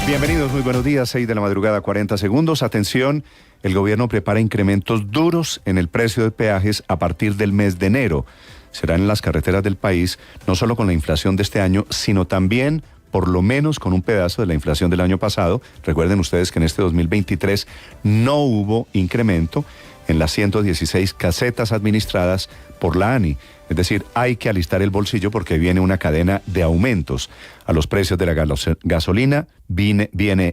Bienvenidos, muy buenos días, 6 de la madrugada, 40 segundos. Atención, el gobierno prepara incrementos duros en el precio de peajes a partir del mes de enero. Serán en las carreteras del país, no solo con la inflación de este año, sino también, por lo menos, con un pedazo de la inflación del año pasado. Recuerden ustedes que en este 2023 no hubo incremento en las 116 casetas administradas por la ANI. Es decir, hay que alistar el bolsillo porque viene una cadena de aumentos a los precios de la gasolina, viene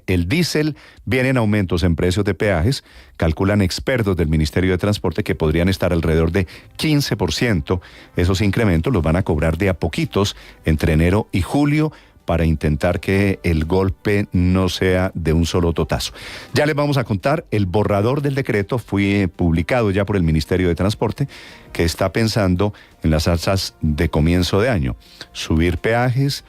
el diésel, vienen aumentos en precios de peajes. Calculan expertos del Ministerio de Transporte que podrían estar alrededor de 15%. Esos incrementos los van a cobrar de a poquitos entre enero y julio, para intentar que el golpe no sea de un solo totazo. Ya les vamos a contar, el borrador del decreto fue publicado ya por el Ministerio de Transporte, que está pensando en las alzas de comienzo de año, subir peajes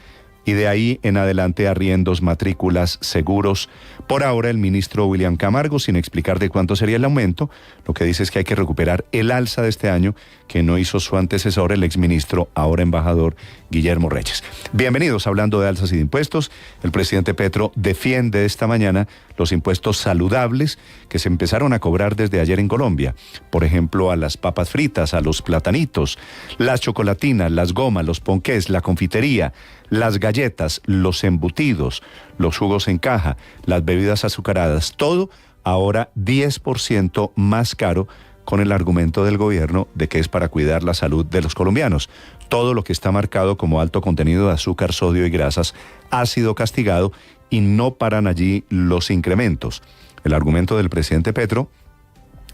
y de ahí en adelante arriendos, matrículas, seguros. Por ahora el ministro William Camargo, sin explicar de cuánto sería el aumento, lo que dice es que hay que recuperar el alza de este año que no hizo su antecesor, el exministro, ahora embajador, Guillermo Reyes. Bienvenidos, hablando de alzas y de impuestos. El presidente Petro defiende esta mañana los impuestos saludables que se empezaron a cobrar desde ayer en Colombia. Por ejemplo, a las papas fritas, a los platanitos, las chocolatinas, las gomas, los ponqués, la confitería, las galletas, los embutidos, los jugos en caja, las bebidas azucaradas, todo ahora 10% más caro, con el argumento del gobierno de que es para cuidar la salud de los colombianos. Todo lo que está marcado como alto contenido de azúcar, sodio y grasas ha sido castigado y no paran allí los incrementos. El argumento del presidente Petro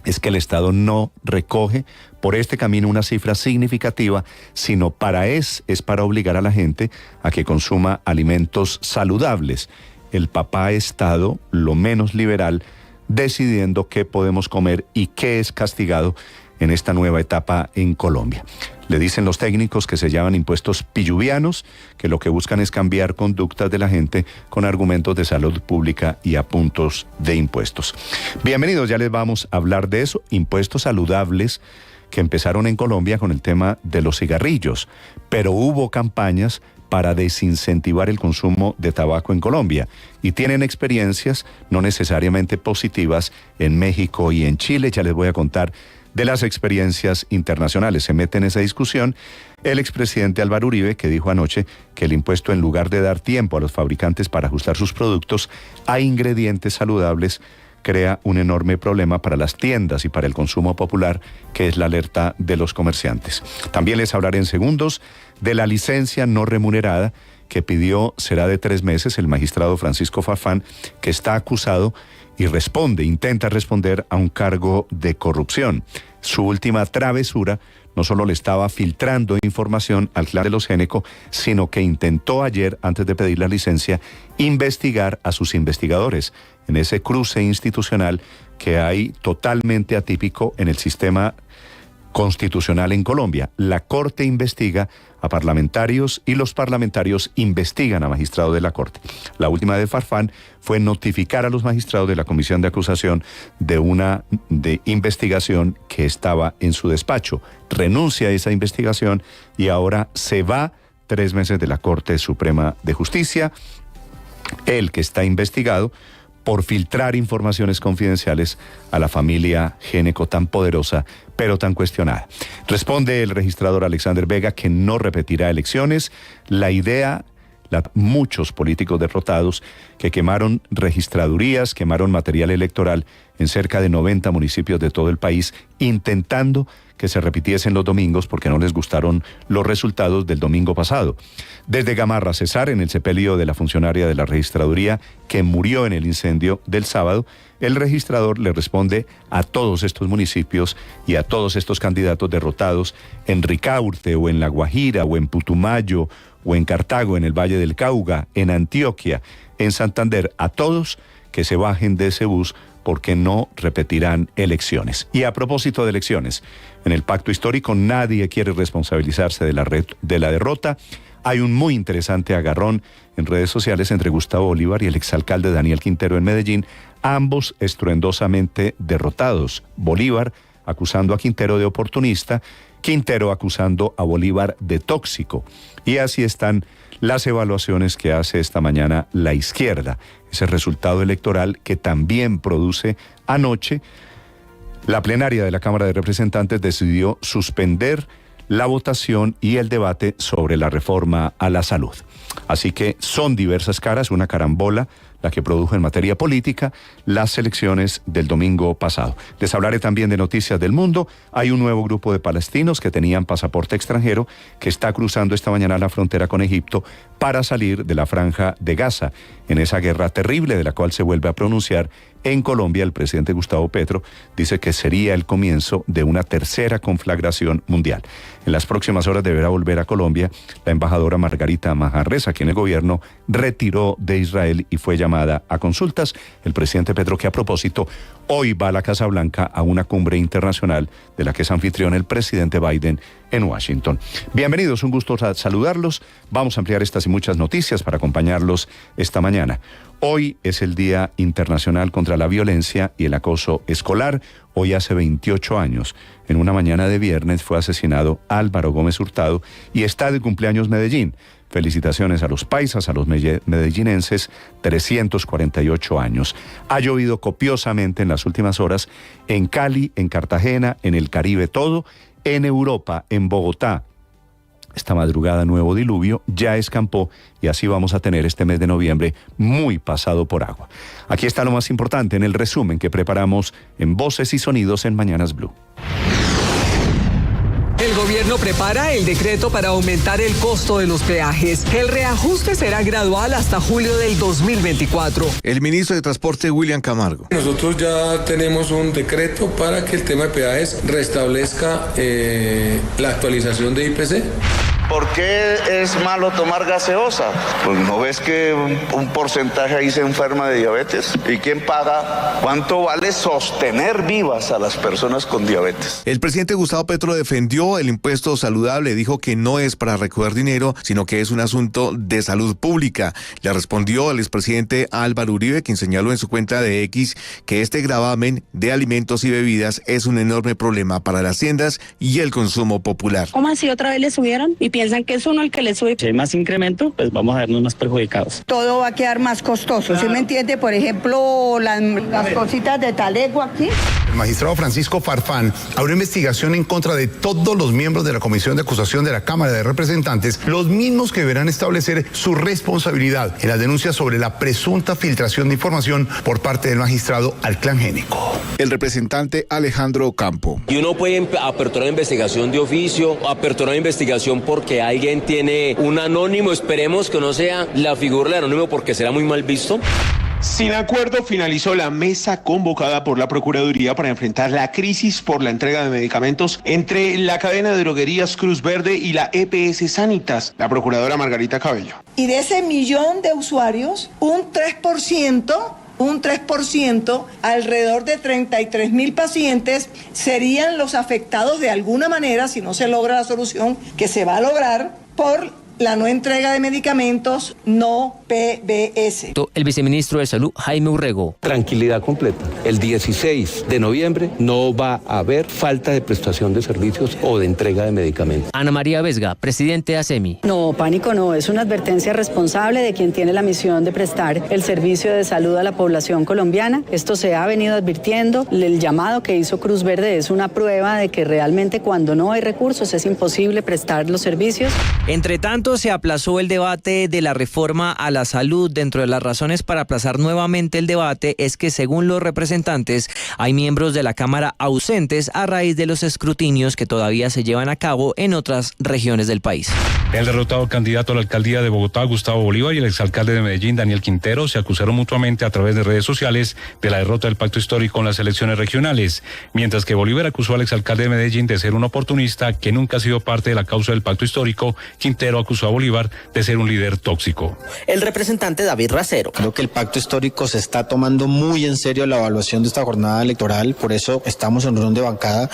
es que el Estado no recoge por este camino una cifra significativa, sino es para obligar a la gente a que consuma alimentos saludables. El papá Estado, lo menos liberal, decidiendo qué podemos comer y qué es castigado en esta nueva etapa en Colombia. Le dicen los técnicos que se llaman impuestos pilluvianos, que lo que buscan es cambiar conductas de la gente con argumentos de salud pública y a puntos de impuestos. Bienvenidos, ya les vamos a hablar de eso, impuestos saludables que empezaron en Colombia con el tema de los cigarrillos, pero hubo campañas para desincentivar el consumo de tabaco en Colombia y tienen experiencias no necesariamente positivas en México y en Chile. Ya les voy a contar de las experiencias internacionales. Se mete en esa discusión el expresidente Álvaro Uribe, que dijo anoche que el impuesto, en lugar de dar tiempo a los fabricantes para ajustar sus productos a ingredientes saludables, crea un enorme problema para las tiendas y para el consumo popular, que es la alerta de los comerciantes. También les hablaré en segundos de la licencia no remunerada que pidió será de 3 meses el magistrado Francisco Farfán, que está acusado y intenta responder a un cargo de corrupción. Su última travesura no solo le estaba filtrando información al clan de los Géneco, sino que intentó ayer, antes de pedir la licencia, investigar a sus investigadores en ese cruce institucional que hay totalmente atípico en el sistema constitucional en Colombia. La Corte investiga a parlamentarios y los parlamentarios investigan a magistrados de la Corte. La última de Farfán fue notificar a los magistrados de la comisión de acusación de una investigación que estaba en su despacho. Renuncia a esa investigación y ahora se va 3 meses de la Corte Suprema de Justicia. El que está investigado por filtrar informaciones confidenciales a la familia Géneco, tan poderosa pero tan cuestionada. Responde el registrador Alexander Vega que no repetirá elecciones. La idea, muchos políticos derrotados que quemaron registradurías, quemaron material electoral en cerca de 90 municipios de todo el país, intentando que se repitiesen los domingos porque no les gustaron los resultados del domingo pasado. Desde Gamarra Cesar, en el sepelio de la funcionaria de la registraduría que murió en el incendio del sábado, el registrador le responde a todos estos municipios y a todos estos candidatos derrotados en Ricaurte o en La Guajira o en Putumayo o en Cartago, en el Valle del Cauca, en Antioquia, en Santander, a todos que se bajen de ese bus porque no repetirán elecciones. Y a propósito de elecciones, en el pacto histórico nadie quiere responsabilizarse de la derrota. Hay un muy interesante agarrón en redes sociales entre Gustavo Bolívar y el exalcalde Daniel Quintero en Medellín, ambos estruendosamente derrotados. Bolívar acusando a Quintero de oportunista, Quintero acusando a Bolívar de tóxico. Y así están las evaluaciones que hace esta mañana la izquierda. Ese resultado electoral que también produce anoche. La plenaria de la Cámara de Representantes decidió suspender la votación y el debate sobre la reforma a la salud. Así que son diversas caras, una carambola, la que produjo en materia política las elecciones del domingo pasado. Les hablaré también de noticias del mundo. Hay un nuevo grupo de palestinos que tenían pasaporte extranjero que está cruzando esta mañana la frontera con Egipto para salir de la franja de Gaza, en esa guerra terrible de la cual se vuelve a pronunciar en Colombia. El presidente Gustavo Petro dice que sería el comienzo de una tercera conflagración mundial. En las próximas horas deberá volver a Colombia la embajadora Margarita Majarres, a quien el gobierno retiró de Israel y fue llamada a consultas. El presidente Petro, que a propósito hoy va a la Casa Blanca a una cumbre internacional de la que es anfitrión el presidente Biden en Washington. Bienvenidos, un gusto saludarlos. Vamos a ampliar estas y muchas noticias para acompañarlos esta mañana. Hoy es el Día Internacional contra la Violencia y el Acoso Escolar. Hoy hace 28 años, en una mañana de viernes, fue asesinado Álvaro Gómez Hurtado y está de cumpleaños Medellín. Felicitaciones a los paisas, a los medellinenses, 348 años. Ha llovido copiosamente en las últimas horas en Cali, en Cartagena, en el Caribe todo, en Europa, en Bogotá. Esta madrugada nuevo diluvio ya escampó y así vamos a tener este mes de noviembre muy pasado por agua. Aquí está lo más importante en el resumen que preparamos en Voces y Sonidos en Mañanas Blue. El gobierno prepara el decreto para aumentar el costo de los peajes. El reajuste será gradual hasta julio del 2024. El ministro de Transporte, William Camargo. Nosotros ya tenemos un decreto para que el tema de peajes restablezca la actualización de IPC. ¿Por qué es malo tomar gaseosa? Pues ¿no ves que un porcentaje ahí se enferma de diabetes? ¿Y quién paga? ¿Cuánto vale sostener vivas a las personas con diabetes? El presidente Gustavo Petro defendió el impuesto saludable, dijo que no es para recoger dinero, sino que es un asunto de salud pública. Le respondió el expresidente Álvaro Uribe, quien señaló en su cuenta de X que este gravamen de alimentos y bebidas es un enorme problema para las tiendas y el consumo popular. ¿Cómo así otra vez le subieron? Y piensan que es uno el que le sube. Si hay más incremento, pues vamos a vernos más perjudicados. Todo va a quedar más costoso, ¿sí me entiende? Por ejemplo, las cositas de talego aquí. El magistrado Francisco Farfán abrió investigación en contra de todos los miembros de la Comisión de Acusación de la Cámara de Representantes, los mismos que deberán establecer su responsabilidad en las denuncias sobre la presunta filtración de información por parte del magistrado al clan Génico. El representante Alejandro Campo. Y uno puede aperturar investigación de oficio, aperturar investigación porque alguien tiene un anónimo, esperemos que no sea la figura del anónimo porque será muy mal visto. Sin acuerdo finalizó la mesa convocada por la Procuraduría para enfrentar la crisis por la entrega de medicamentos entre la cadena de droguerías Cruz Verde y la EPS Sanitas, la procuradora Margarita Cabello. Y de ese 1 millón de usuarios, un 3%, alrededor de 33,000 pacientes serían los afectados de alguna manera, si no se logra la solución que se va a lograr, por la no entrega de medicamentos no PBS. El viceministro de Salud, Jaime Urrego. Tranquilidad completa. El 16 de noviembre no va a haber falta de prestación de servicios o de entrega de medicamentos. Ana María Vesga, presidente de ASEMI. No, pánico no. Es una advertencia responsable de quien tiene la misión de prestar el servicio de salud a la población colombiana. Esto se ha venido advirtiendo. El llamado que hizo Cruz Verde es una prueba de que realmente cuando no hay recursos es imposible prestar los servicios. Entre tanto, se aplazó el debate de la reforma a la salud. Dentro de las razones para aplazar nuevamente el debate es que, según los representantes, hay miembros de la Cámara ausentes a raíz de los escrutinios que todavía se llevan a cabo en otras regiones del país. El derrotado candidato a la alcaldía de Bogotá, Gustavo Bolívar, y el exalcalde de Medellín, Daniel Quintero, se acusaron mutuamente a través de redes sociales de la derrota del pacto histórico en las elecciones regionales, mientras que Bolívar acusó al exalcalde de Medellín de ser un oportunista que nunca ha sido parte de la causa del pacto histórico. Quintero acusó a Bolívar de ser un líder tóxico. El representante David Racero. Creo que el pacto histórico se está tomando muy en serio la evaluación de esta jornada electoral, por eso estamos en reunión de bancada,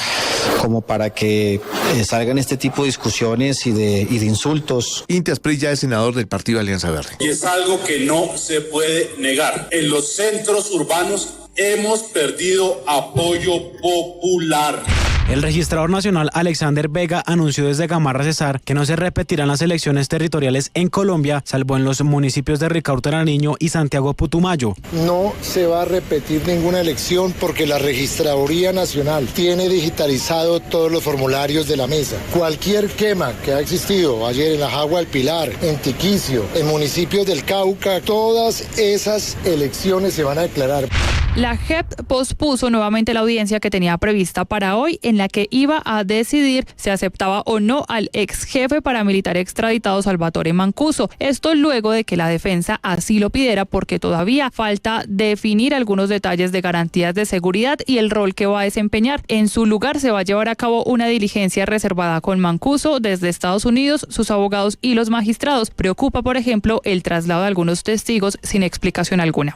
como para que salgan este tipo de discusiones y de insultos. Inti Asprilla es senador del Partido Alianza Verde. Y es algo que no se puede negar. En los centros urbanos hemos perdido apoyo popular. El registrador nacional Alexander Vega anunció desde Gamarra Cesar que no se repetirán las elecciones territoriales en Colombia, salvo en los municipios de Ricaurte Nariño y Santiago Putumayo. No se va a repetir ninguna elección porque la Registraduría Nacional tiene digitalizado todos los formularios de la mesa. Cualquier quema que ha existido ayer en la Jagua del Pilar, en Tiquicio, en municipios del Cauca, todas esas elecciones se van a declarar. La JEP pospuso nuevamente la audiencia que tenía prevista para hoy, en la que iba a decidir si aceptaba o no al ex jefe paramilitar extraditado Salvatore Mancuso. Esto luego de que la defensa así lo pidiera, porque todavía falta definir algunos detalles de garantías de seguridad y el rol que va a desempeñar. En su lugar se va a llevar a cabo una diligencia reservada con Mancuso desde Estados Unidos, sus abogados y los magistrados. Preocupa, por ejemplo, el traslado de algunos testigos sin explicación alguna.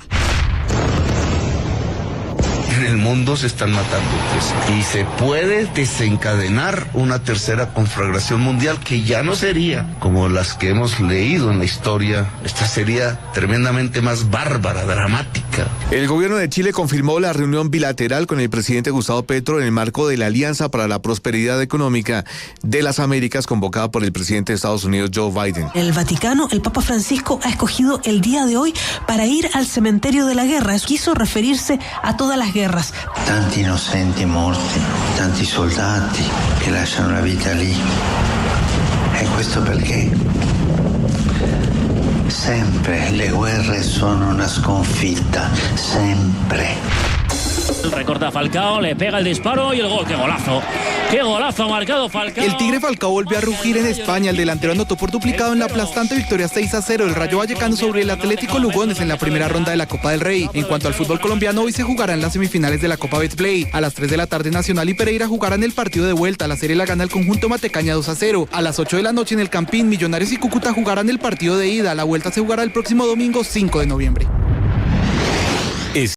En el mundo se están matando y se puede desencadenar una tercera conflagración mundial que ya no sería como las que hemos leído en la historia. Esta sería tremendamente más bárbara, dramática. El gobierno de Chile confirmó la reunión bilateral con el presidente Gustavo Petro en el marco de la Alianza para la Prosperidad Económica de las Américas convocada por el presidente de Estados Unidos, Joe Biden. El Vaticano, el Papa Francisco ha escogido el día de hoy para ir al cementerio de la guerra. Quiso referirse a todas las guerras. Tanti innocenti morti, tanti soldati che lasciano la vita lì. E questo perché sempre le guerre sono una sconfitta, sempre. Recorta Falcao, le pega el disparo y el gol. ¡Qué golazo! ¡Qué golazo ha marcado Falcao! El Tigre Falcao volvió a rugir en España. El delantero anotó por duplicado en la aplastante victoria 6-0 del Rayo Vallecano sobre el Atlético Lugones en la primera ronda de la Copa del Rey. En cuanto al fútbol colombiano, hoy se jugarán las semifinales de la Copa Betplay. A las 3 de la tarde, Nacional y Pereira jugarán el partido de vuelta. La serie la gana el conjunto Matecaña 2-0. A las 8 de la noche en el Campín, Millonarios y Cúcuta jugarán el partido de ida. La vuelta se jugará el próximo domingo 5 de noviembre.